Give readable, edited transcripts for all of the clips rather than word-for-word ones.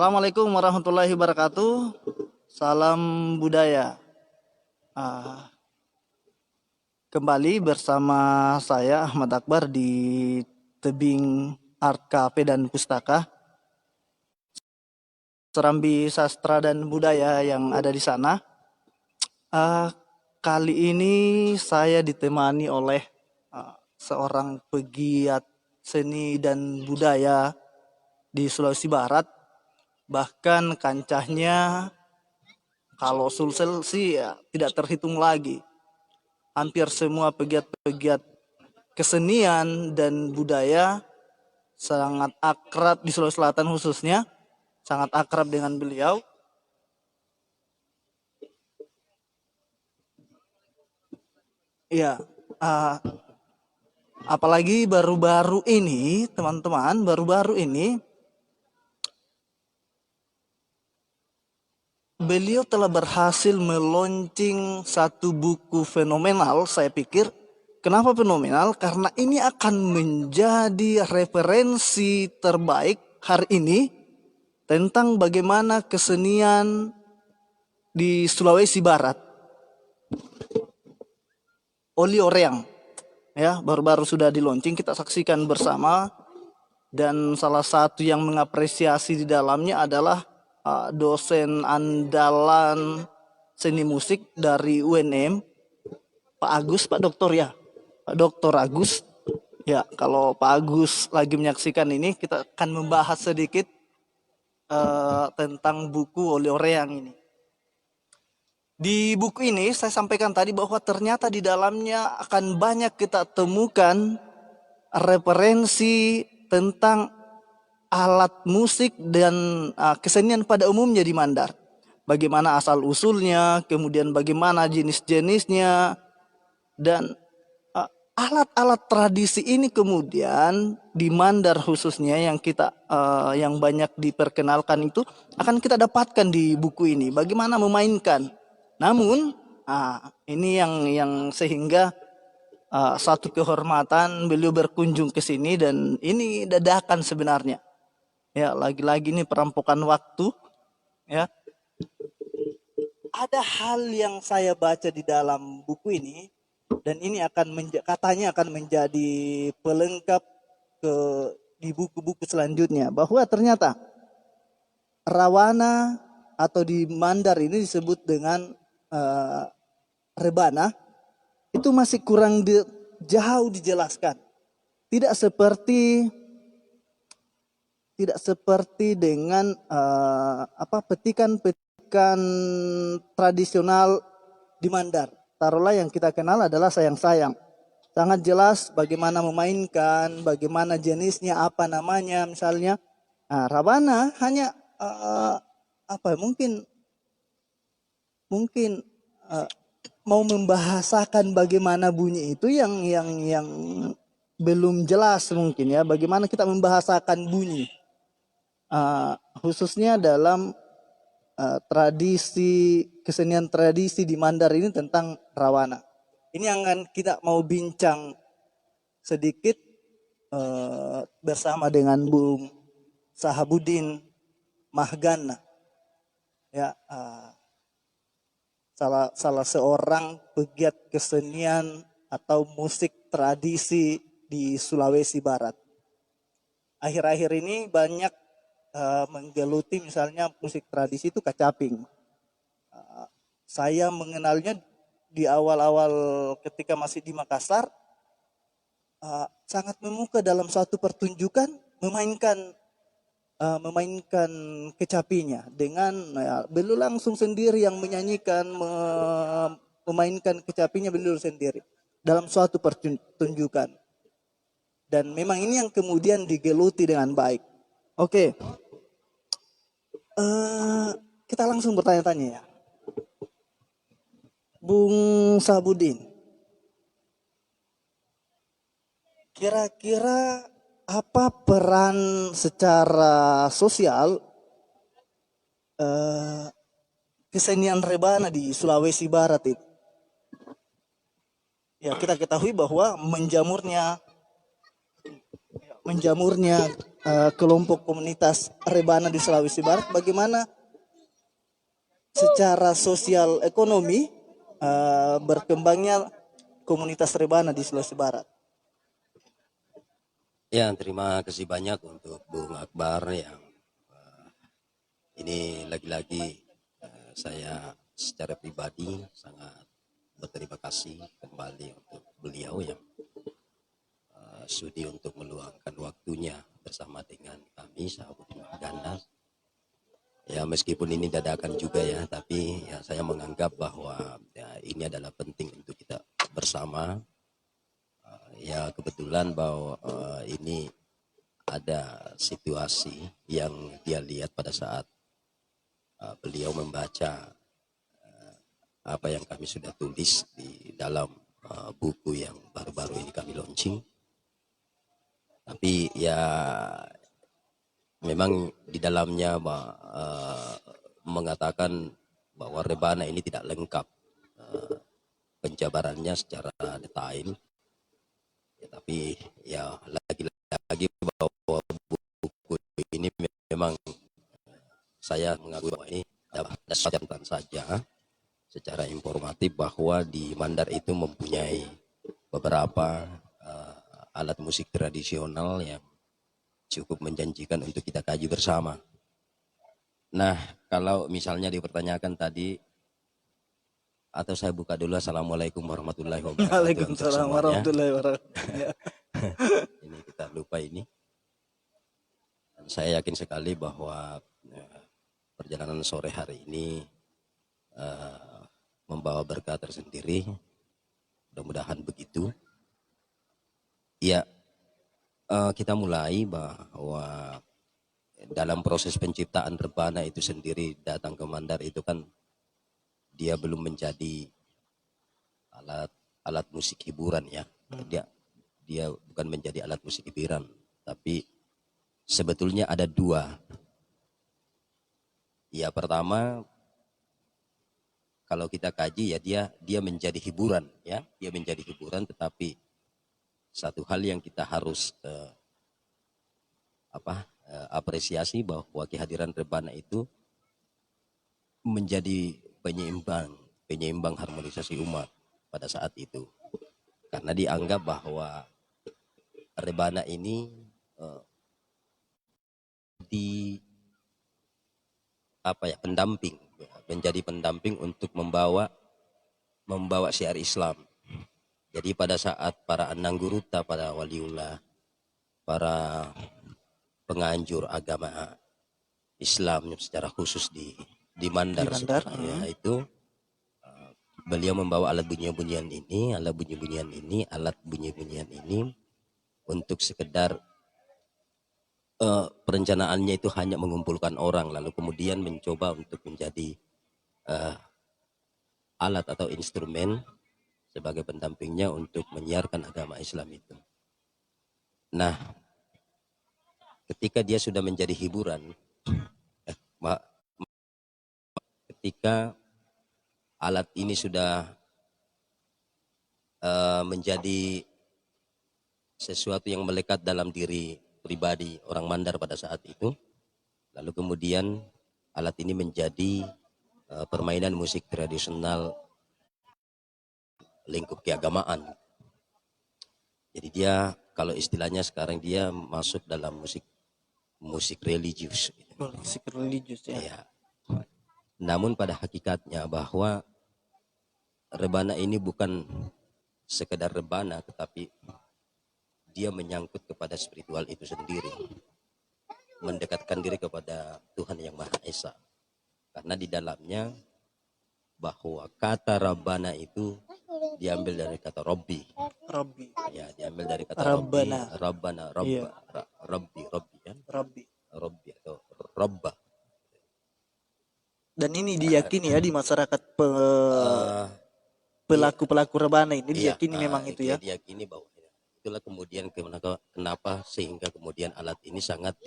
Assalamualaikum warahmatullahi wabarakatuh. Salam budaya. Ah, Kembali bersama saya Ahmad Akbar di tebing Art Cafe dan Pustaka, Serambi Sastra dan Budaya yang ada di sana. Ah, Kali ini saya ditemani oleh seorang pegiat seni dan budaya di Sulawesi Barat. Bahkan kancahnya kalau Sulsel sih ya, tidak terhitung lagi. Hampir semua pegiat-pegiat kesenian dan budaya sangat akrab di Sulawesi Selatan khususnya, sangat akrab dengan beliau. Ya, apalagi baru-baru ini, teman-teman, baru-baru ini beliau telah berhasil meluncing satu buku fenomenal, saya pikir. Kenapa fenomenal? Karena ini akan menjadi referensi terbaik hari ini tentang bagaimana kesenian di Sulawesi Barat. Oli Oreang, ya, baru-baru sudah di launching, kita saksikan bersama. Dan salah satu yang mengapresiasi di dalamnya adalah dosen andalan seni musik dari UNM, Pak Agus, Pak Doktor ya, Pak Doktor Agus. Ya, kalau Pak Agus lagi menyaksikan ini, kita akan membahas sedikit tentang buku Oli Oreang ini. Di buku ini saya sampaikan tadi bahwa ternyata di dalamnya akan banyak kita temukan referensi tentang alat musik dan kesenian pada umumnya di Mandar. Bagaimana asal usulnya, kemudian bagaimana jenis-jenisnya, dan alat-alat tradisi ini kemudian di Mandar khususnya yang kita yang banyak diperkenalkan itu akan kita dapatkan di buku ini. Bagaimana memainkan. Namun ini yang sehingga satu kehormatan beliau berkunjung ke sini, dan ini dadakan sebenarnya. Ya, lagi-lagi ini perampokan waktu. Ya, ada hal yang saya baca di dalam buku ini, dan ini katanya akan menjadi pelengkap di buku-buku selanjutnya, bahwa ternyata Rawana atau di Mandar ini disebut dengan rebana, itu masih kurang jauh dijelaskan. Tidak seperti dengan petikan tradisional di Mandar. Taruhlah yang kita kenal adalah sayang-sayang. Sangat jelas bagaimana memainkan, bagaimana jenisnya, apa namanya misalnya. Ravana hanya mungkin mau membahasakan bagaimana bunyi itu yang belum jelas mungkin ya, bagaimana kita membahasakan bunyi. Khususnya dalam kesenian tradisi di Mandar ini tentang Rawana. Ini yang akan kita mau bincang sedikit bersama dengan Bung Sahabudin Mahgana, ya, salah seorang pegiat kesenian atau musik tradisi di Sulawesi Barat. Akhir-akhir ini banyak menggeluti misalnya musik tradisi itu kacaping. Saya mengenalnya di awal-awal ketika masih di Makassar, sangat memuka dalam suatu pertunjukan memainkan kecapinya dengan beliau langsung sendiri yang menyanyikan, memainkan kecapinya beliau sendiri dalam suatu pertunjukan. Dan memang ini yang kemudian digeluti dengan baik. Oke. Kita langsung bertanya-tanya ya. Bung Sabudin, kira-kira apa peran secara sosial kesenian rebana di Sulawesi Barat itu? Ya, kita ketahui bahwa menjamurnya kelompok komunitas rebana di Sulawesi Barat, bagaimana secara sosial ekonomi berkembangnya komunitas rebana di Sulawesi Barat. Ya, terima kasih banyak untuk Bung Akbar yang ini lagi-lagi saya secara pribadi sangat berterima kasih kembali untuk beliau yang sudi untuk meluangkan waktunya bersama dengan kami sahabat Ganas. Ya meskipun ini dadakan juga ya, tapi ya saya menganggap bahwa ya, ini adalah penting untuk kita bersama. Ya kebetulan bahwa ini ada situasi yang dia lihat pada saat beliau membaca apa yang kami sudah tulis di dalam buku yang baru-baru ini kami launching. Tapi ya memang di dalamnya mengatakan bahwa rebana ini tidak lengkap penjabarannya secara detail. Ya, tapi ya lagi-lagi bahwa buku ini memang saya mengakui bahwa ini ada catatan saja secara informatif bahwa di Mandar itu mempunyai beberapa alat musik tradisional yang cukup menjanjikan untuk kita kaji bersama. Nah, kalau misalnya dipertanyakan tadi, atau saya buka dulu. Assalamualaikum warahmatullahi wabarakatuh. Waalaikumsalam warahmatullahi wabarakatuh. Ini kita lupa ini. Dan saya yakin sekali bahwa perjalanan sore hari ini membawa berkah tersendiri. Mudah-mudahan begitu. Ya, kita mulai bahwa dalam proses penciptaan rebana itu sendiri datang ke Mandar itu kan dia belum menjadi alat musik hiburan ya. Dia bukan menjadi alat musik hiburan, tapi sebetulnya ada dua. Ya pertama, kalau kita kaji ya dia menjadi hiburan ya, dia menjadi hiburan, tetapi satu hal yang kita harus apresiasi bahwa kehadiran rebana itu menjadi penyeimbang harmonisasi umat pada saat itu, karena dianggap bahwa rebana ini pendamping, menjadi pendamping untuk membawa syiar Islam. Jadi pada saat para anangguruta, para waliullah, para penganjur agama Islam secara khusus di Mandar, ya, itu beliau membawa alat bunyi-bunyian ini untuk sekedar perencanaannya itu hanya mengumpulkan orang, lalu kemudian mencoba untuk menjadi alat atau instrumen sebagai pendampingnya untuk menyiarkan agama Islam itu. Nah, ketika dia sudah menjadi hiburan, ketika alat ini sudah menjadi sesuatu yang melekat dalam diri pribadi orang Mandar pada saat itu, lalu kemudian alat ini menjadi permainan musik tradisional lingkup keagamaan. Jadi dia, kalau istilahnya sekarang, dia masuk dalam musik religius. Musik religius ya. Ya. Namun pada hakikatnya bahwa rebana ini bukan sekedar rebana, tetapi dia menyangkut kepada spiritual itu sendiri, mendekatkan diri kepada Tuhan yang Maha Esa. Karena di dalamnya bahwa kata Rabbana itu diambil dari kata Robbi. Ya, diambil dari kata Rabbana. Rabbana, Robba, Robbi kan? Robbi atau Robba. Dan ini diyakini ya di masyarakat pelaku rebana ini diyakini memang itu ya. Diyakini bahwa itulah kemudian kenapa sehingga kemudian alat ini sangat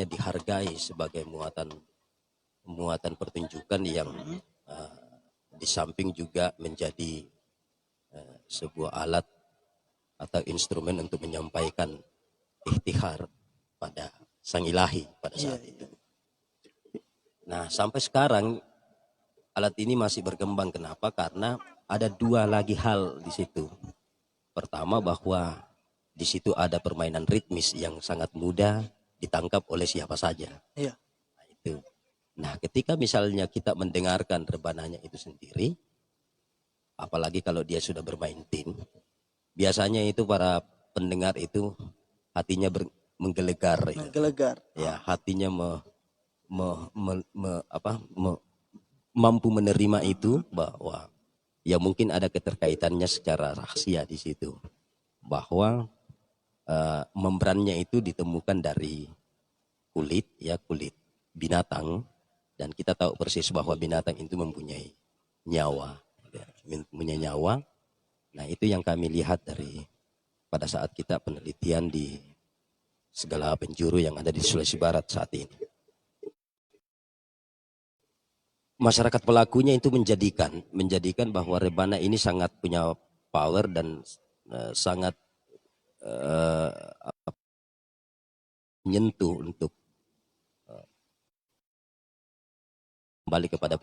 dihargai sebagai muatan pertunjukan yang di samping juga menjadi sebuah alat atau instrumen untuk menyampaikan iftihar pada sang ilahi pada Iya, saat itu. iya. Nah, sampai sekarang alat ini masih berkembang. Kenapa? Karena ada dua lagi hal di situ. Pertama, bahwa di situ ada permainan ritmis yang sangat mudah ditangkap oleh siapa saja. Iya. Nah, itu. Nah, ketika misalnya kita mendengarkan rebananya itu sendiri, apalagi kalau dia sudah bermain tim, biasanya itu para pendengar itu hatinya menggelegar itu. Menggelegar. Ya, hatinya mampu menerima itu, bahwa ya mungkin ada keterkaitannya secara rahasia di situ, bahwa membrannya itu ditemukan dari kulit, ya, kulit binatang, dan kita tahu persis bahwa binatang itu mempunyai nyawa, ya, mempunyai nyawa. Nah, itu yang kami lihat dari pada saat kita penelitian di segala penjuru yang ada di Sulawesi Barat saat ini. Masyarakat pelakunya itu menjadikan bahwa rebana ini sangat punya power dan sangat menyentuh untuk kembali kepada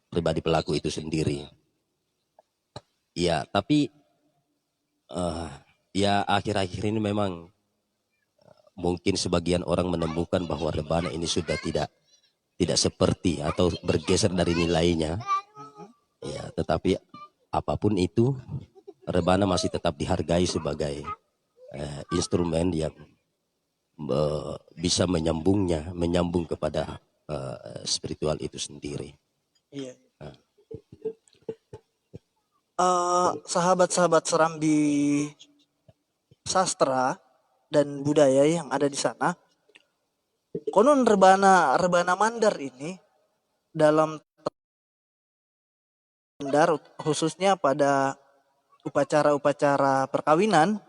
pribadi pelaku itu sendiri. Ya, tapi ya akhir-akhir ini memang mungkin sebagian orang menemukan bahwa rebana ini sudah tidak seperti atau bergeser dari nilainya. Ya, tetapi apapun itu, rebana masih tetap dihargai sebagai instrumen yang bisa menyambung kepada spiritual itu sendiri. Iya. Sahabat-sahabat Serambi sastra dan budaya yang ada di sana, konon rebana Mandar ini dalam Mandar khususnya pada upacara-upacara perkawinan,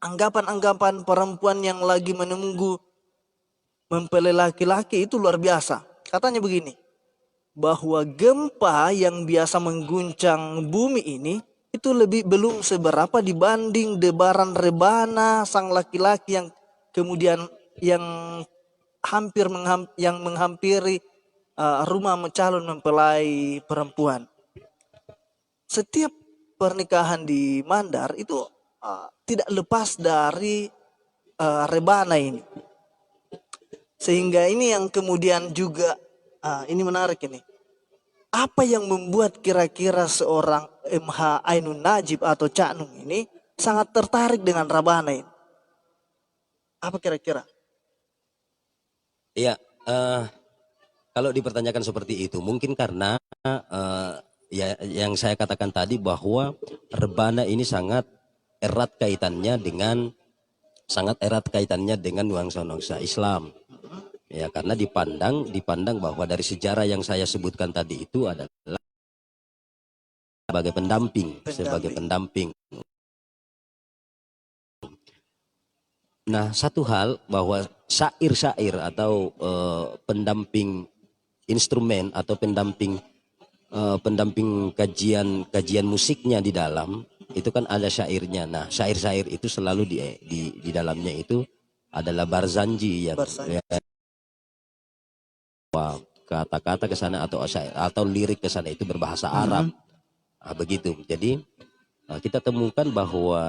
anggapan-anggapan perempuan yang lagi menunggu mempelai laki-laki itu luar biasa. Katanya begini, bahwa gempa yang biasa mengguncang bumi ini itu belum seberapa dibanding debaran rebana sang laki-laki yang kemudian yang menghampiri rumah calon mempelai perempuan. Setiap pernikahan di Mandar itu tidak lepas dari rebana ini. Sehingga ini yang kemudian juga ini menarik ini. Apa yang membuat kira-kira seorang MH Ainun Najib atau Cak Nung ini sangat tertarik dengan rebana ini? Apa kira-kira? Iya, kalau dipertanyakan seperti itu, mungkin karena ya yang saya katakan tadi, bahwa rebana ini sangat erat kaitannya dengan nuansa-nuansa Islam. Ya, karena dipandang bahwa dari sejarah yang saya sebutkan tadi itu adalah sebagai pendamping. Nah, satu hal bahwa syair-syair atau pendamping instrumen atau pendamping kajian musiknya di dalam itu kan ada syairnya. Nah, syair-syair itu selalu di dalamnya itu adalah barzanji yang kata-kata ke sana atau lirik ke sana itu berbahasa Arab. Nah, begitu. Jadi kita temukan bahwa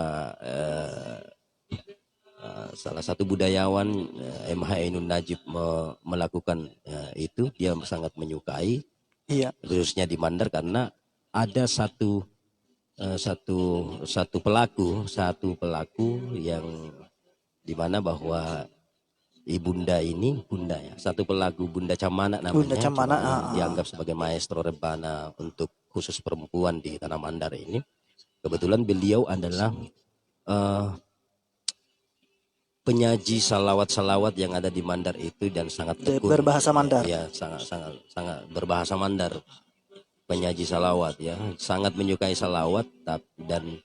salah satu budayawan MH Ainun Najib melakukan itu, dia sangat menyukai. Iya. Khususnya di Mandar, karena ada satu pelaku yang dimana bahwa Bunda ya, satu pelaku Bunda Camana namanya. Bunda Camana dianggap sebagai maestro rebana untuk khusus perempuan di Tanah Mandar ini. Kebetulan beliau adalah penyaji salawat-salawat yang ada di Mandar itu, dan sangat tekun berbahasa Mandar. Ya, sangat berbahasa Mandar. Penyaji salawat, ya, sangat menyukai salawat. Dan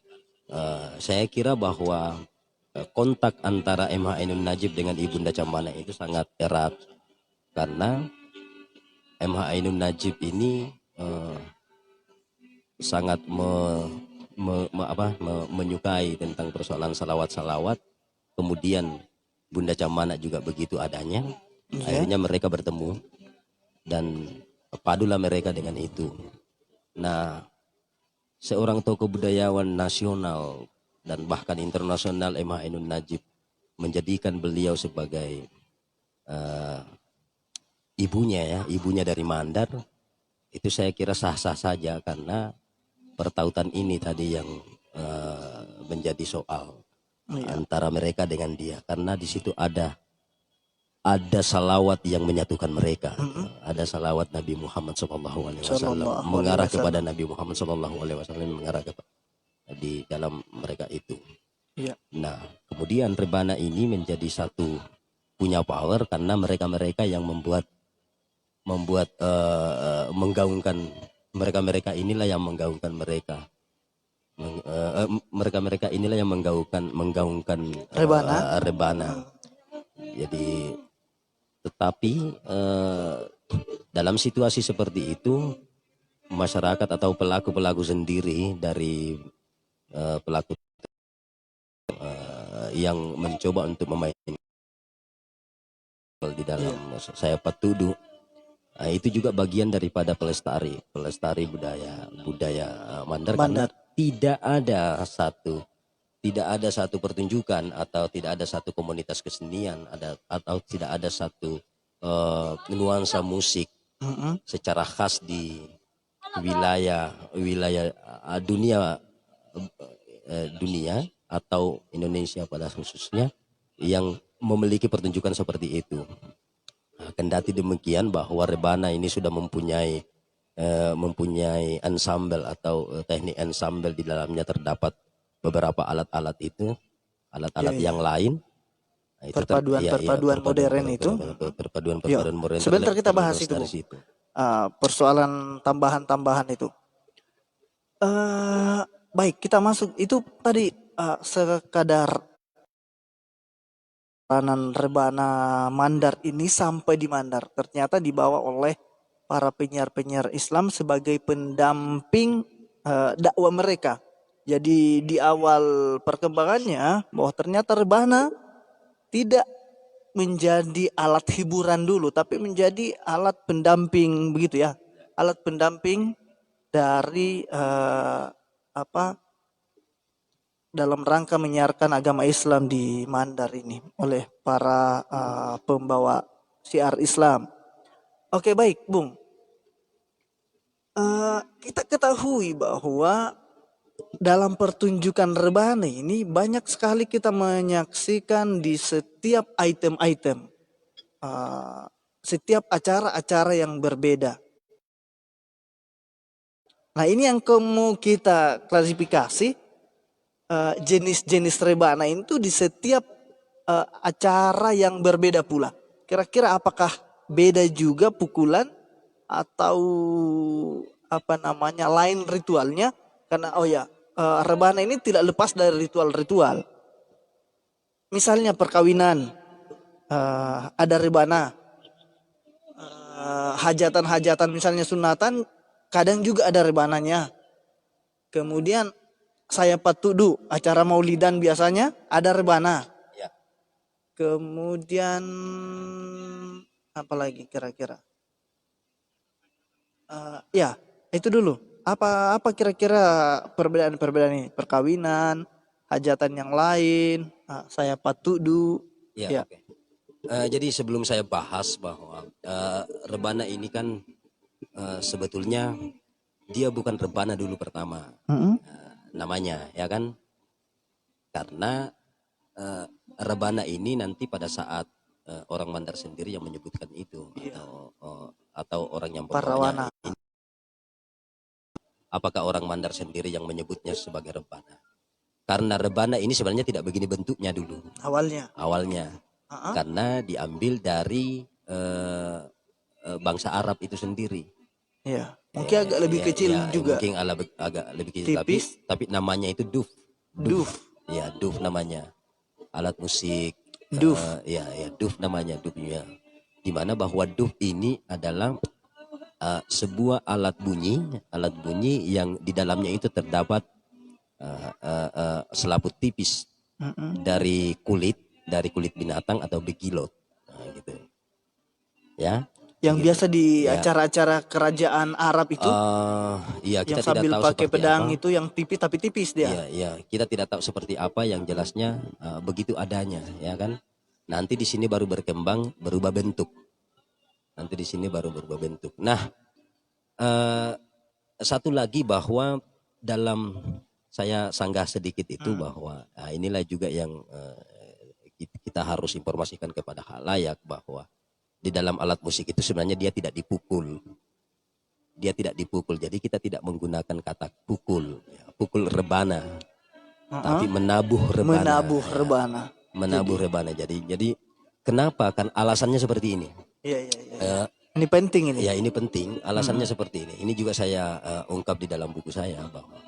saya kira bahwa kontak antara MH Ainun Najib dengan Ibunda Camana itu sangat erat, karena MH Ainun Najib ini sangat menyukai tentang persoalan salawat-salawat, kemudian Bunda Camana juga begitu adanya. Oke. Akhirnya mereka bertemu dan padulah mereka dengan itu. Nah, seorang tokoh budayawan nasional dan bahkan internasional, M. Ainun Najib, menjadikan beliau sebagai ibunya dari Mandar. Itu saya kira sah-sah saja, karena pertautan ini tadi yang menjadi soal Iya. antara mereka dengan dia, karena di situ ada salawat yang menyatukan mereka. Ada salawat Nabi Muhammad SAW Sallallahu mengarah alaihi kepada wasallam. Nabi Muhammad SAW, mengarah ke di dalam mereka itu. Iya. Nah, kemudian Rebana ini menjadi satu, punya power, karena mereka-mereka yang membuat menggaungkan, mereka-mereka inilah yang menggaungkan mereka inilah yang menggaungkan Rebana. Rebana. Jadi, tetapi dalam situasi seperti itu, masyarakat atau pelaku-pelaku sendiri dari pelaku yang mencoba untuk memainkan di dalam saya patudu, itu juga bagian daripada pelestari budaya Mandar, karena Mandar. tidak ada satu pertunjukan, atau tidak ada satu komunitas kesenian, atau tidak ada satu nuansa musik Mm-mm. secara khas di wilayah dunia atau Indonesia pada khususnya, yang memiliki pertunjukan seperti itu. Nah, kendati demikian, bahwa Rebana ini sudah mempunyai ensemble atau teknik ensemble, di dalamnya terdapat beberapa alat-alat itu, alat-alat Iya. yang lain. Nah, itu Perpaduan modern itu. perpaduan Yuk, modern sebentar kita bahas itu, dari Bung. situ. Persoalan tambahan-tambahan itu. Baik, kita masuk itu tadi sekadar peranan Rebana Mandar ini sampai di Mandar ternyata dibawa oleh para penyiar-penyiar Islam sebagai pendamping dakwah mereka. Jadi di awal perkembangannya bahwa ternyata Rebana tidak menjadi alat hiburan dulu, tapi menjadi alat pendamping, begitu ya, alat pendamping dari dalam rangka menyiarkan agama Islam di Mandar ini oleh para pembawa syiar Islam. Oke, baik, Bung. Kita ketahui bahwa dalam pertunjukan Rebana ini banyak sekali kita menyaksikan di setiap item-item, setiap acara-acara yang berbeda. Nah, ini yang mau kita klasifikasi, jenis-jenis Rebana itu di setiap acara yang berbeda pula. Kira-kira apakah beda juga pukulan atau lain ritualnya? Karena Rebana ini tidak lepas dari ritual-ritual. Misalnya perkawinan, ada Rebana. Hajatan-hajatan misalnya sunatan, kadang juga ada Rebananya. Kemudian saya patudu, acara maulidan biasanya ada Rebana. Ya. Kemudian apa lagi kira-kira? Ya, itu dulu. Apa kira-kira perbedaan-perbedaan ini? Perkawinan, hajatan yang lain, saya patudu. Ya. Oke. Jadi sebelum saya bahas bahwa Rebana ini kan sebetulnya dia bukan Rebana dulu pertama. Namanya, ya kan? Karena Rebana ini nanti pada saat orang Mandar sendiri yang menyebutkan itu, atau orang yang Parawana. ini, apakah orang Mandar sendiri yang menyebutnya sebagai Rebana? Karena Rebana ini sebenarnya tidak begini bentuknya dulu. Awalnya. Karena diambil dari bangsa Arab itu sendiri. Ya, mungkin agak lebih kecil juga. Mungkin agak lebih kecil, tapi namanya itu duf. Ya, duf namanya. Alat musik. Duf. Duf namanya, dufnya. Dimana bahwa duf ini adalah sebuah alat bunyi yang di dalamnya itu terdapat selaput tipis. dari kulit binatang atau begilot. Nah, gitu. Ya. Yang Begitu. biasa di Ya. acara-acara kerajaan Arab itu, Iya, yang kita tidak sambil tahu pakai seperti pedang apa. itu yang tipis tapi tipis dia. Iya, iya, kita tidak tahu seperti apa, yang jelasnya begitu adanya, ya kan? Nanti di sini baru berkembang, berubah bentuk. Nanti di sini baru berubah bentuk. Nah, satu lagi bahwa dalam saya sanggah sedikit itu bahwa inilah juga yang kita harus informasikan kepada khalayak bahwa di dalam alat musik itu sebenarnya dia tidak dipukul. Dia tidak dipukul. Jadi kita tidak menggunakan kata pukul, ya, pukul rebana, tapi menabuh rebana. Menabuh ya. rebana. Menabuh rebana. Jadi kenapa? Kan alasannya seperti ini. Iya. Ini penting ini. Ya, ini penting. Alasannya seperti ini. Ini juga saya ungkap di dalam buku saya bahwa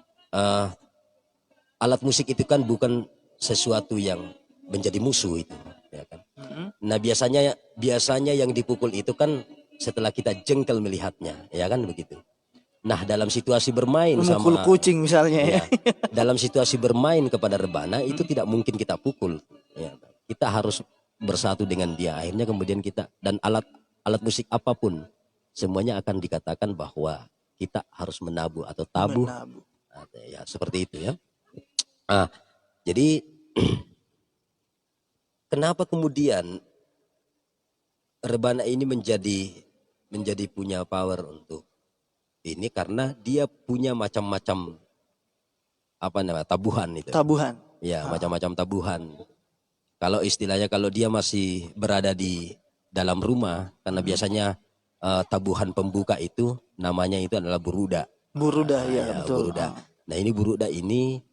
alat musik itu kan bukan sesuatu yang menjadi musuh itu, ya kan? Nah, biasanya yang dipukul itu kan setelah kita jengkel melihatnya, ya kan begitu. Nah, dalam situasi bermain Memukul sama kucing misalnya ya. dalam situasi bermain kepada rebana itu tidak mungkin kita pukul, ya. Kita harus bersatu dengan dia. Akhirnya kemudian kita, dan alat musik apapun semuanya akan dikatakan bahwa kita harus menabuh atau tabuh. Ya, seperti itu ya. Jadi kenapa kemudian rebana ini menjadi punya power untuk ini, karena dia punya macam-macam tabuhan itu. Tabuhan. Ya, macam-macam tabuhan. Kalau istilahnya, kalau dia masih berada di dalam rumah, karena biasanya tabuhan pembuka itu namanya itu adalah buruda. Buruda, ya betul. Buruda. Nah, ini buruda ini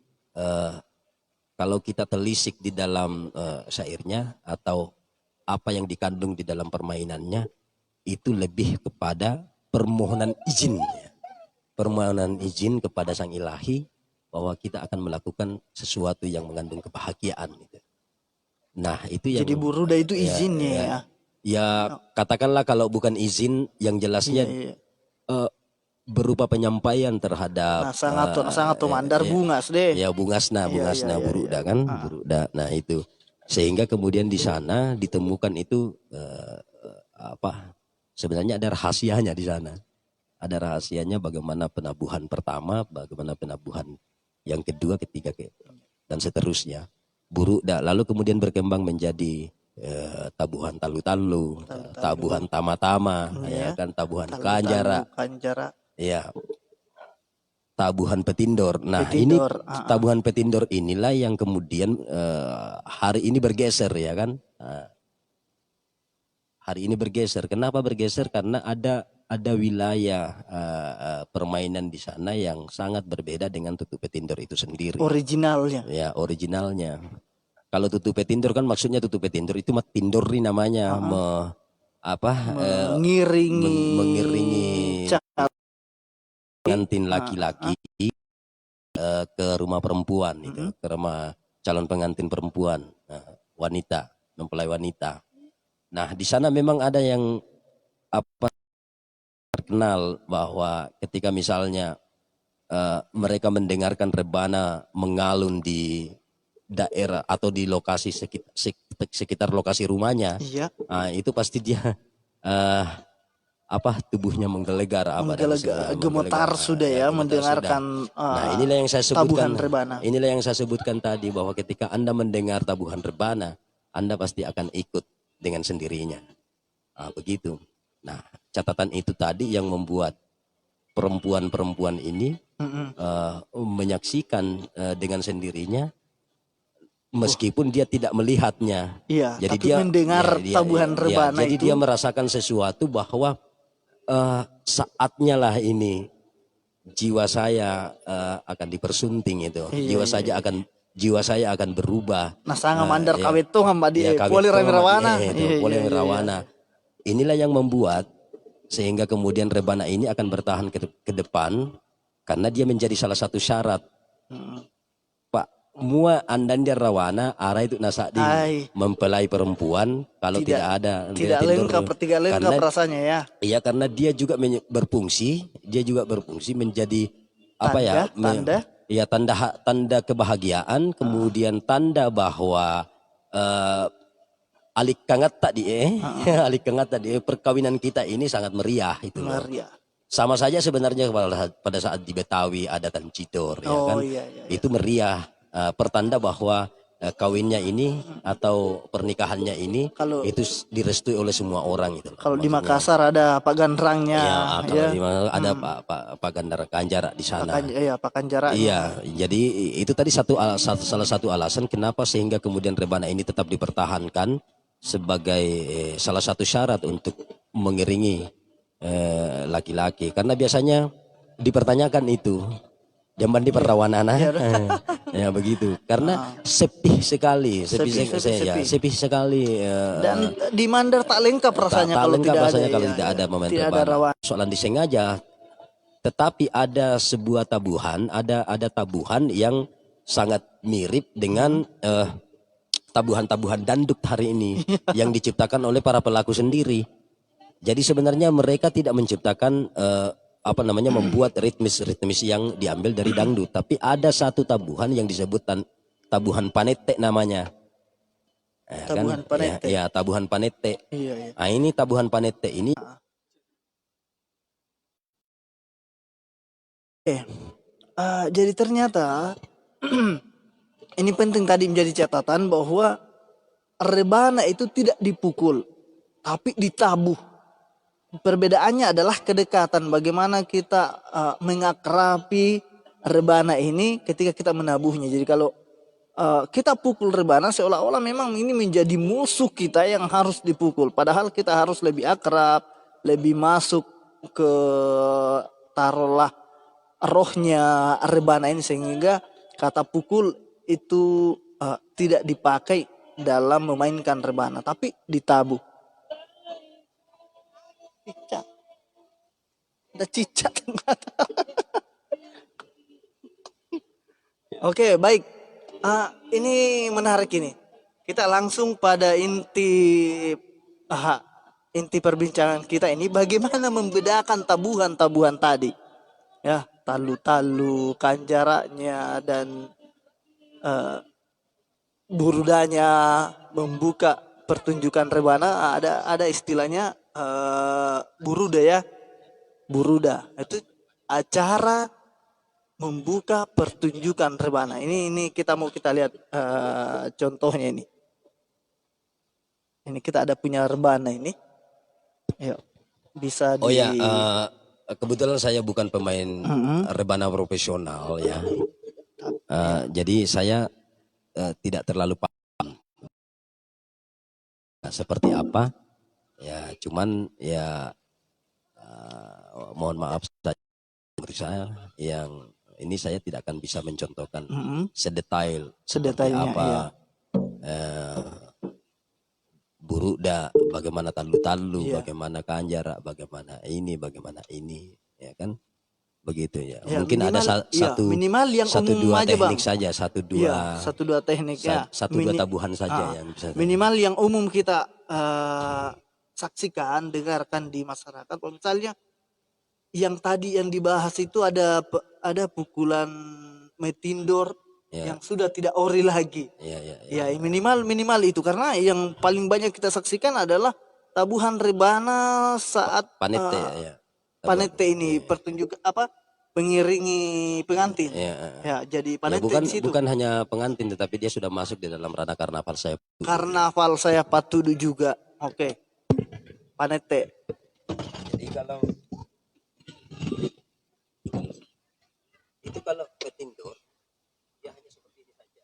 kalau kita telisik di dalam syairnya atau apa yang dikandung di dalam permainannya, itu lebih kepada permohonan izin, ya. Permohonan izin kepada sang ilahi bahwa kita akan melakukan sesuatu yang mengandung kebahagiaan gitu. Nah, itu yang jadi buruda itu izinnya ya. Ya, katakanlah kalau bukan izin, yang jelasnya berupa penyampaian terhadap sangat mandar bungas deh. Ya, bungasna buruda kan, buruda. Nah, itu sehingga kemudian di sana ditemukan itu sebenarnya ada rahasianya di sana. Ada rahasianya bagaimana penabuhan pertama, bagaimana penabuhan yang kedua, ketiga, dan seterusnya. Buruda lalu kemudian berkembang menjadi tabuhan talu-talu, tabuhan tama-tama, ya kan, tabuhan kanjara. Ya, tabuhan petindor. Nah, ini tabuhan petindor inilah yang kemudian hari ini bergeser, ya kan. Hari ini bergeser. Kenapa bergeser? Karena ada wilayah permainan di sana yang sangat berbeda dengan tutu petindor itu sendiri. Originalnya. Ya, originalnya. Kalau tutu petindor kan maksudnya tutu petindor itu tindori namanya, mengiringi pengantin laki-laki ke rumah perempuan itu, ke rumah calon pengantin perempuan, wanita, mempelai wanita. Nah, di sana memang ada yang terkenal bahwa ketika misalnya mereka mendengarkan rebana mengalun di daerah atau di lokasi sekitar lokasi rumahnya, itu pasti dia tubuhnya menggelegar, gemetar sudah ya, mendengarkan nah, inilah yang saya sebutkan, tabuhan rebana. Inilah yang saya sebutkan tadi, bahwa ketika Anda mendengar tabuhan rebana, Anda pasti akan ikut dengan sendirinya. Begitu. Nah, catatan itu tadi yang membuat perempuan-perempuan ini menyaksikan dengan sendirinya, meskipun dia tidak melihatnya. Iya, jadi tapi dia mendengar tabuhan rebana jadi itu. Dia merasakan sesuatu bahwa saatnya lah ini jiwa saya akan dipersunting itu. Jiwa saya akan berubah. Nah, sangat mandar kawit tuh ngambadi poli rawana. Inilah yang membuat sehingga kemudian rebana ini akan bertahan ke depan, karena dia menjadi salah satu syarat. Pak, mua andandia rawana arah itu nasadi mempelai perempuan kalau tidak ada tidak lengkap rasanya ya. Iya, karena dia juga berfungsi menjadi tanda. ya tanda kebahagiaan, kemudian tanda bahwa alik kangat tadi alik kangat tadi perkawinan kita ini sangat meriah itu loh. Meriah. Sama saja sebenarnya pada saat di Betawi ada Tancitor ya Oh kan. iya, iya, iya. Itu meriah, pertanda bahwa kawinnya ini atau pernikahannya ini Kalau itu direstui oleh semua orang itu loh. kalau di Maksudnya, Makassar ada Pak Gandrangnya, ya kalau ya. di mana ada Pak Gandara Kanjara di sana. Pak Kanjaranya. Iya, jadi itu tadi salah satu alasan kenapa sehingga kemudian rebana ini tetap dipertahankan sebagai salah satu syarat untuk mengiringi laki-laki. Karena biasanya dipertanyakan itu zaman di perrawanan ya begitu. Karena sepi sekali, sepi sekali. Dan di Mandar tak lengkap rasanya tak kalau lengkap tidak rasanya ada, kalau ya, tidak ya. ada momen Tidak ada rebana. rawan. Soalan disengaja. Tetapi ada sebuah tabuhan, ada tabuhan yang sangat mirip dengan tabuhan-tabuhan dandut hari ini yang diciptakan oleh para pelaku sendiri. Jadi sebenarnya mereka tidak menciptakan membuat ritmis yang diambil dari dangdut, tapi ada satu tabuhan yang disebut tabuhan panete namanya. Tabuhan panete. Ya, tabuhan panete. Iya, iya. Nah, ini tabuhan panete ini jadi ternyata ini penting tadi menjadi catatan bahwa rebana itu tidak dipukul, tapi ditabuh. Perbedaannya adalah kedekatan. Bagaimana kita mengakrabi rebana ini ketika kita menabuhnya. Jadi kalau kita pukul rebana seolah-olah memang ini menjadi musuh kita yang harus dipukul. Padahal kita harus lebih akrab, lebih masuk ke taruhlah rohnya rebana ini, sehingga kata pukul itu tidak dipakai dalam memainkan rebana, tapi ditabuh. Cicak. Ada cicak. Oke, baik. Ini menarik ini. Kita langsung pada inti perbincangan kita ini, bagaimana membedakan tabuhan-tabuhan tadi. Ya, talu-talu, kanjaranya dan burudanya membuka pertunjukan rebana. Ada istilahnya buruda ya. Buruda itu acara membuka pertunjukan rebana. Ini kita lihat contohnya ini. Ini kita ada punya rebana ini. Yuk, bisa di. Oh ya, kebetulan saya bukan pemain rebana profesional ya. Jadi saya tidak terlalu paham seperti apa. Ya, cuman ya mohon maaf saja menurut saya yang ini saya tidak akan bisa mencontohkan sedetailnya apa buruda, bagaimana talu-talu, bagaimana kanjara, bagaimana ini, ya kan, begitu ya. Mungkin minimal, ada minimal yang satu umum dua aja, teknik Bang. saja, satu dua teknik ya. Satu dua tabuhan saja yang bisa. Minimal yang umum kita saksikan, dengarkan di masyarakat. Kalau misalnya yang tadi yang dibahas itu ada pukulan metindor yang sudah tidak ori lagi. Ya, minimal itu, karena yang paling banyak kita saksikan adalah tabuhan rebana saat panete panete ini pertunjukan mengiringi pengantin. Ya, jadi panete bukan, di situ. bukan hanya pengantin, tetapi dia sudah masuk di dalam ranah karnaval saya. Karnaval saya patudu juga. Oke. Panete. Jadi kalau petindor dia hanya seperti ini saja.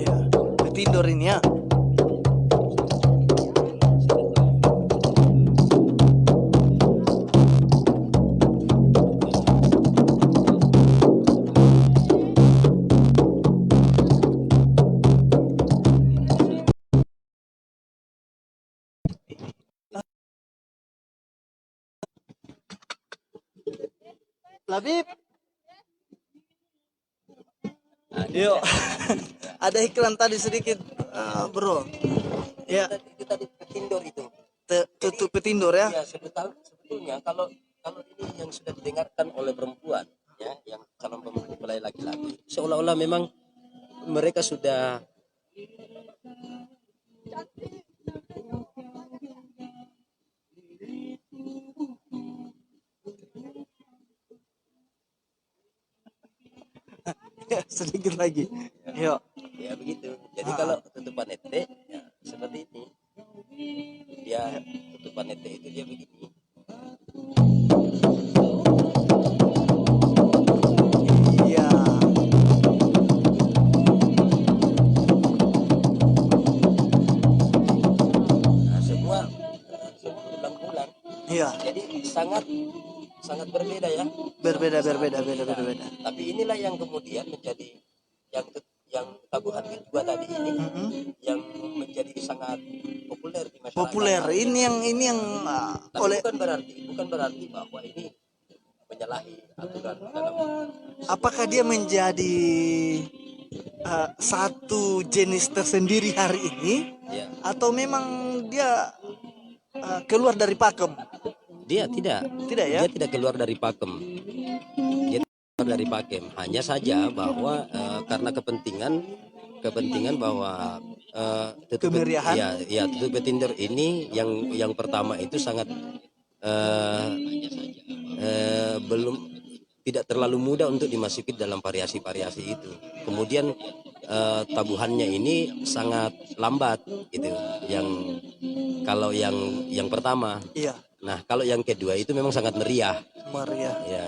Ya, petindor ini ya. Labib. Yuk. Ada iklan tadi sedikit. Bro. Ya, Itu tadi petindor itu. tutup petindor ya. Ya sebetulnya kalau kalau ini yang sudah didengarkan oleh perempuan ya, yang calon mempelai laki-laki, seolah-olah memang mereka sudah Sedikit lagi. Yuk. ya begitu. Jadi kalau tutupan ete ya seperti ini. Dia tutupan ete itu dia begini. Iya. Nah, semua ulang-ulang. Iya. Jadi sangat sangat berbeda ya. Berbeda. Tapi inilah yang kemudian menjadi yang tabuhan kedua tadi ini yang menjadi sangat populer di masyarakat. Populer. Ini yang Tapi oleh bukan berarti bahwa ini menyalahi aturan dalam. apakah dia menjadi satu jenis tersendiri hari ini Ya. atau memang dia keluar dari pakem? Dia tidak. Tidak ya? Dia tidak keluar dari pakem. Dia keluar dari pakem. Hanya saja bahwa karena kepentingan bahwa Kemeriahan. ya tutup petindor ini yang pertama itu sangat belum tidak terlalu mudah untuk dimasuki dalam variasi-variasi itu. Kemudian tabuhannya ini sangat lambat gitu. Yang kalau yang pertama. Iya. Nah, kalau yang kedua itu memang sangat meriah. Meriah. Ya.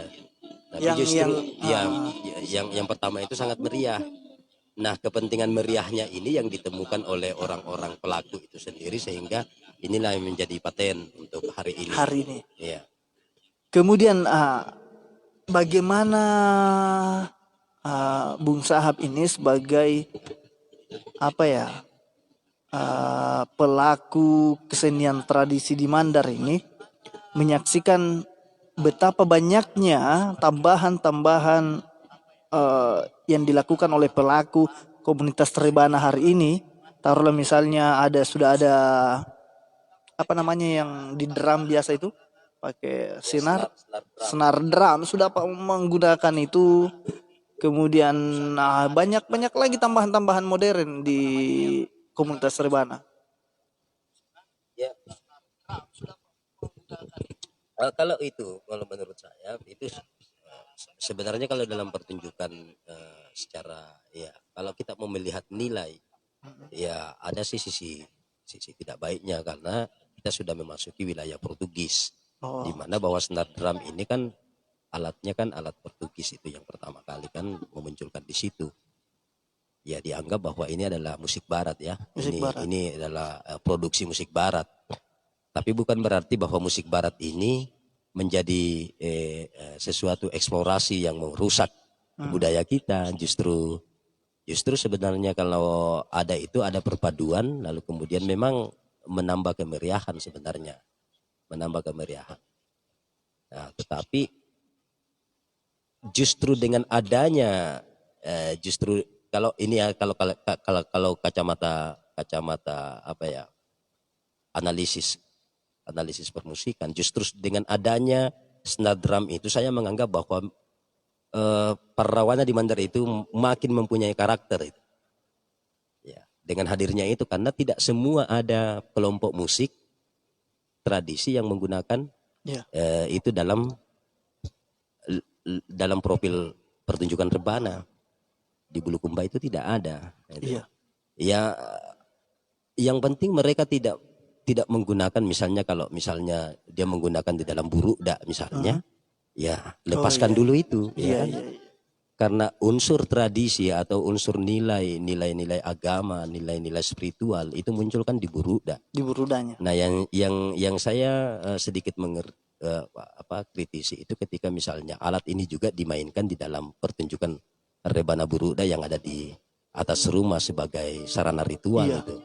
Tapi Yang- justru yang- yang pertama itu sangat meriah. Nah, kepentingan meriahnya ini yang ditemukan oleh orang-orang pelaku itu sendiri sehingga inilah yang menjadi paten untuk hari ini. Hari ini. Ya. Kemudian bagaimana Bung Sahab ini sebagai apa ya pelaku kesenian tradisi di Mandar ini menyaksikan betapa banyaknya tambahan-tambahan yang dilakukan oleh pelaku komunitas Rebana hari ini. Taruhlah misalnya sudah ada apa namanya yang di drum biasa itu pakai senar drum sudah menggunakan itu. Kemudian banyak lagi tambahan-tambahan modern di komunitas Rebana. Ya. Kalau menurut saya itu sebenarnya kalau dalam pertunjukan secara ya kalau kita mau melihat nilai ya ada sisi tidak baiknya karena kita sudah memasuki wilayah Portugis di mana bahwa senar drum ini kan alatnya kan alat Portugis itu yang pertama kali kan memunculkan di situ. Ya dianggap bahwa ini adalah musik barat ya. Ini adalah produksi musik barat. Tapi bukan berarti bahwa musik barat ini menjadi sesuatu eksplorasi yang merusak budaya kita. Justru sebenarnya kalau ada perpaduan lalu kemudian memang menambah kemeriahan sebenarnya. Menambah kemeriahan. Nah, tetapi justru dengan adanya justru kalau ini ya kalau kacamata apa ya analisis permusikan justru dengan adanya senar drum itu saya menganggap bahwa Perrawana di Mandar itu makin mempunyai karakter itu. Ya, dengan hadirnya itu karena tidak semua ada kelompok musik tradisi yang menggunakan itu dalam profil pertunjukan rebana. Di Bulukumba itu tidak ada. Iya. Ya, yang penting mereka tidak menggunakan misalnya kalau misalnya dia menggunakan di dalam burukda misalnya, ya lepaskan dulu itu. Ya kan? Karena unsur tradisi atau unsur nilai agama, nilai-nilai spiritual itu munculkan di burukda. Di burudanya. Nah, yang saya sedikit kritisi itu ketika misalnya alat ini juga dimainkan di dalam pertunjukan rebana burukda yang ada di atas rumah sebagai sarana ritual itu.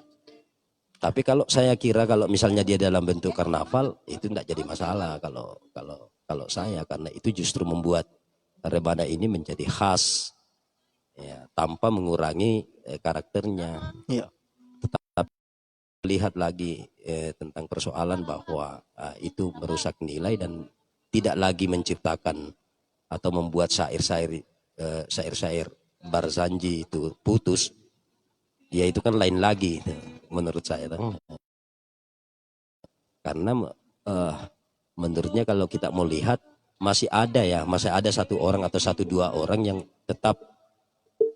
Tapi kalau saya kira kalau misalnya dia dalam bentuk karnaval itu tidak jadi masalah kalau saya karena itu justru membuat rebana ini menjadi khas ya, tanpa mengurangi karakternya. Iya. melihat lagi tentang persoalan bahwa itu merusak nilai dan tidak lagi menciptakan atau membuat syair-syair Barzanji itu putus, ya itu kan lain lagi itu, menurut saya. Karena menurutnya kalau kita mau lihat masih ada satu orang atau satu dua orang yang tetap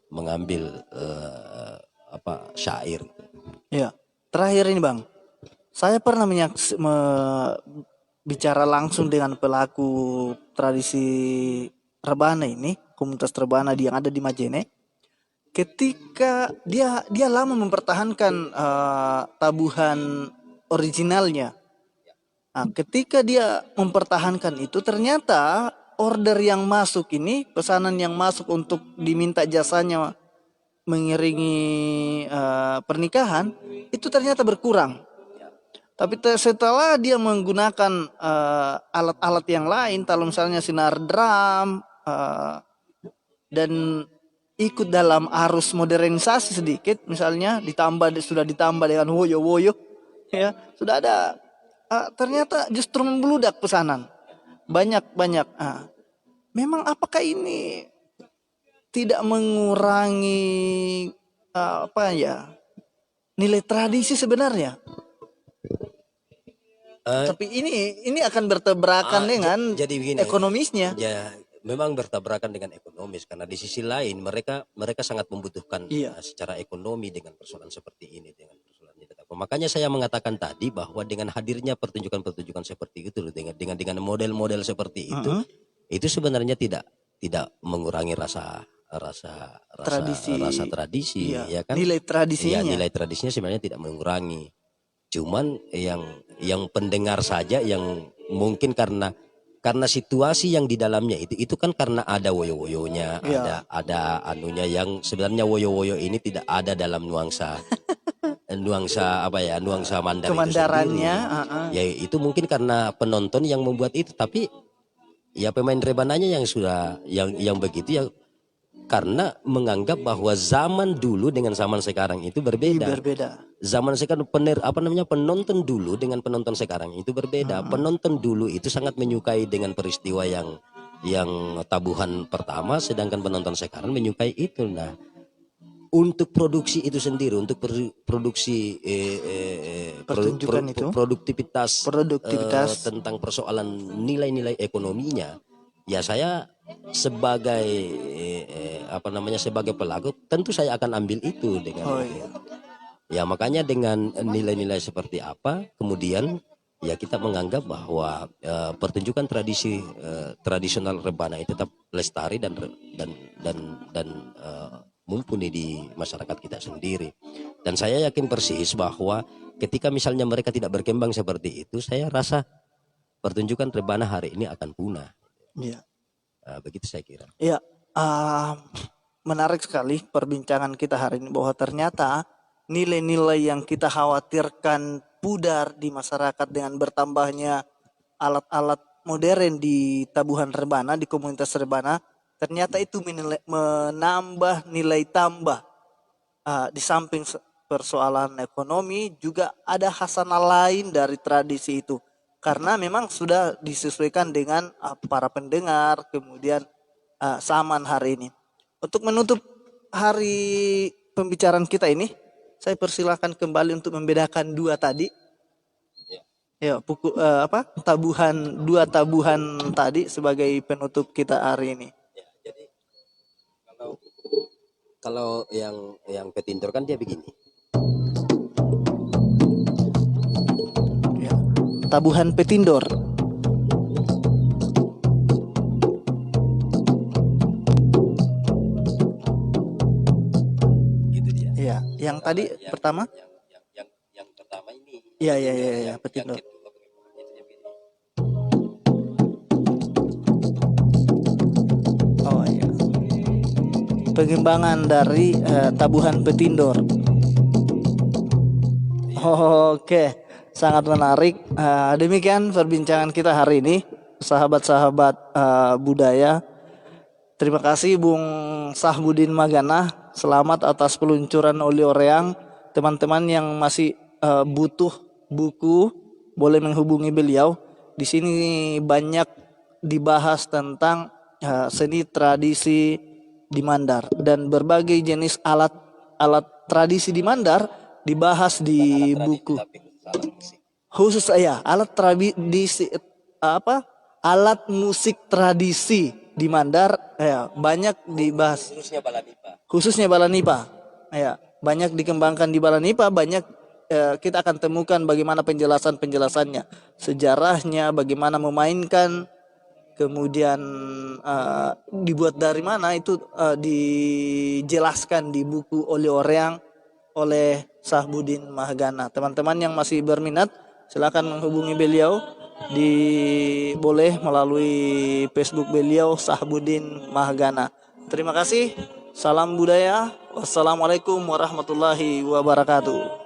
mengambil syair. Ya, terakhir ini Bang, saya pernah bicara langsung dengan pelaku tradisi rebana ini, komunitas rebana yang ada di Majene. Ketika dia lama mempertahankan tabuhan originalnya. Nah, ketika dia mempertahankan itu, ternyata order yang masuk ini, pesanan yang masuk untuk diminta jasanya mengiringi pernikahan itu ternyata berkurang. Tapi setelah dia menggunakan alat-alat yang lain, kalau misalnya sinar drum dan ikut dalam arus modernisasi sedikit, misalnya sudah ditambah dengan woyo-woyo, ya sudah ada. Ternyata justru membludak pesanan banyak. Memang apakah ini tidak mengurangi nilai tradisi sebenarnya? Tapi ini akan bertabrakan dengan jadi begini, ekonomisnya. Ya, memang bertabrakan dengan ekonomis karena di sisi lain mereka sangat membutuhkan secara ekonomi dengan persoalan seperti ini, dengan persoalan ini. Makanya saya mengatakan tadi bahwa dengan hadirnya pertunjukan-pertunjukan seperti itu, dengan model-model seperti itu sebenarnya tidak mengurangi rasa tradisi, ya kan? Nilai tradisinya. Ya, nilai tradisinya sebenarnya tidak mengurangi. Cuman yang pendengar saja yang mungkin karena situasi yang di dalamnya itu kan karena ada woyo-woyonya, ada anunya yang sebenarnya woyo-woyo ini tidak ada dalam nuansa mandar kemandarannya itu sendiri. Ya itu mungkin karena penonton yang membuat itu, tapi ya pemain rebananya yang begitu ya, karena menganggap bahwa zaman dulu dengan zaman sekarang itu berbeda. Zaman sekarang penonton dulu dengan penonton sekarang itu berbeda. Penonton dulu itu sangat menyukai dengan peristiwa yang tabuhan pertama, sedangkan penonton sekarang menyukai itu. Nah, untuk produksi itu sendiri, untuk produksi produktivitas tentang persoalan nilai-nilai ekonominya, ya saya sebagai sebagai pelaku tentu saya akan ambil itu dengan ya, makanya dengan nilai-nilai seperti apa kemudian ya kita menganggap bahwa pertunjukan tradisional rebana itu tetap lestari dan mumpuni di masyarakat kita sendiri. Dan saya yakin persis bahwa ketika misalnya mereka tidak berkembang seperti itu, saya rasa pertunjukan rebana hari ini akan punah. Iya. Begitu saya kira. Iya, menarik sekali perbincangan kita hari ini bahwa ternyata nilai-nilai yang kita khawatirkan pudar di masyarakat dengan bertambahnya alat-alat modern di tabuhan rebana, di komunitas rebana, ternyata itu menambah nilai tambah. Di samping persoalan ekonomi juga ada khasanah lain dari tradisi itu. Karena memang sudah disesuaikan dengan para pendengar, kemudian zaman hari ini. Untuk menutup hari pembicaraan kita ini, saya persilakan kembali untuk membedakan dua tadi. Ya, dua tabuhan tadi sebagai penutup kita hari ini. Ya, jadi kalau yang Petindor kan dia begini. Ya, tabuhan Petindor. Gitu dia. Ya, yang tadi pertama? Yang pertama ini. Iya, Petindor. Oh iya. Pengembangan dari tabuhan Petindor. Oke, sangat menarik. Demikian perbincangan kita hari ini, sahabat-sahabat budaya. Terima kasih Bung Sahbudin Magana. Selamat atas peluncuran Oli Oreang. Teman-teman yang masih butuh buku, boleh menghubungi beliau. Di sini banyak dibahas tentang seni tradisi di Mandar dan berbagai jenis alat tradisi di Mandar dibahas di buku. Khusus alat tradisi alat musik tradisi di Mandar banyak dibahas. Khususnya Balanipa. Banyak dikembangkan di Balanipa, banyak kita akan temukan bagaimana penjelasannya, sejarahnya, bagaimana memainkan, kemudian dibuat dari mana itu dijelaskan di buku Oli Oreang oleh Sahbudin Mahgana. Teman-teman yang masih berminat silakan menghubungi beliau boleh melalui Facebook beliau Sahbudin Mahgana. Terima kasih. Salam budaya. Wassalamualaikum warahmatullahi wabarakatuh.